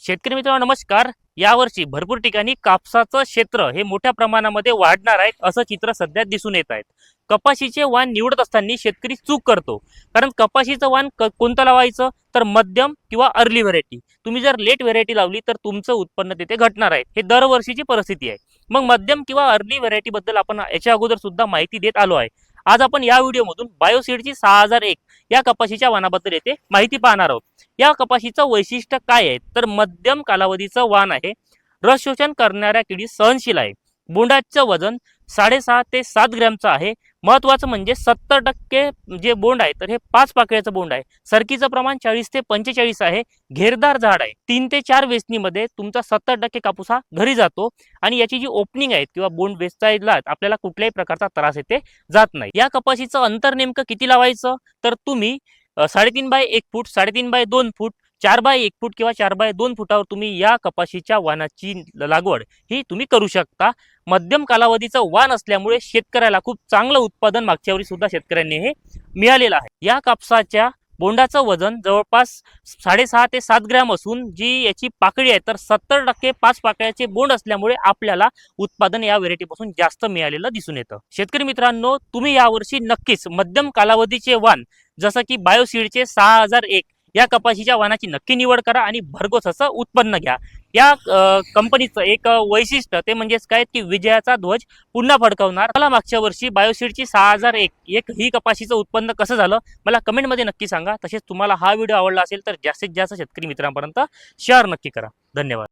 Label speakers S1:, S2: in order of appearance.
S1: शेतकरी मित्रांनो नमस्कार. यावर्षी भरपूर ठिकाणी कापसाचं क्षेत्र हे मोठ्या प्रमाणामध्ये वाढणार आहे असं चित्र सध्या दिसून येत आहे. कपाशीचे वाण निवडत असताना शेतकरी चूक करतो. कारण कपाशीचं वाण कोणतं लावायचं तर मध्यम किंवा अर्ली व्हेरायटी. तुम्ही जर लेट व्हेरायटी लावली तर तुमचं उत्पन्न तिथे घटणार आहे. हे दरवर्षीची परिस्थिती आहे. मग मध्यम किंवा अर्ली व्हेरायटी बद्दल आपण याच्या अगोदर सुद्धा माहिती देत आलो आहे. आज आपण या व्हिडिओमधून बायोसीडची 6001 या कपाशीच्या वाणाबद्दल येथे माहिती पाहणार आहोत. या कपाशीचं वैशिष्ट्य काय आहे तर मध्यम कालावधीचं वाण आहे. रस शोषण करणाऱ्या किडी सहनशील आहे. बोंडाचं वजन 6.5 ते 7 ग्रॅमचं आहे. महत्वाचं म्हणजे 70% जे बोंड आहे तर हे 5 पाकळ्याचं बोंड आहे. सरकीचं प्रमाण 40 ते 45 आहे. घेरदार झाड आहे. 3 ते 4 वेचणीमध्ये तुमचा 70% कापूस हा घरी जातो आणि याची जी ओपनिंग आहे किंवा बोंड वेचायला आपल्याला कुठल्याही प्रकारचा त्रास येते जात नाही. या कपाशीचं अंतर नेमकं किती लावायचं तर तुम्ही 3.5 बाय 1 फूट, 3.5 बाय 2 फूट, 4 बाय 1 फूट किंवा 4 बाय 2 फुटावर तुम्ही या कपाशीच्या वाणाची लागवड ही तुम्ही करू शकता. मध्यम कालावधीचं वाण असल्यामुळे शेतकऱ्याला खूप चांगलं उत्पादन मागच्या वर्षी सुद्धा शेतकऱ्यांनी हे मिळालेलं आहे. या कापसाच्या बोंडाचं वजन जवळपास 6.5 ते 7 ग्रॅम असून जी याची पाकळी आहे तर 70% 5 पाकळ्याचे बोंड असल्यामुळे आपल्याला उत्पादन या व्हेरायटीपासून जास्त मिळालेलं दिसून येतं. शेतकरी मित्रांनो, तुम्ही यावर्षी नक्कीच मध्यम कालावधीचे वाण जसं की बायोसीडचे 6001 या कपाशीच्या वाणाची नक्की निवड करा आणि भरघोस असं उत्पन्न घ्या. या कंपनीचं एक वैशिष्ट्य ते म्हणजेच काय की विजयाचा ध्वज पुन्हा फडकवणार. मला मागच्या वर्षी बायोसीडची 6001 ही कपाशीचं उत्पन्न कसं झालं मला कमेंटमध्ये नक्की सांगा. तसेच तुम्हाला हा व्हिडिओ आवडला असेल तर जास्तीत जास्त शेतकरी मित्रांपर्यंत शेअर नक्की करा. धन्यवाद.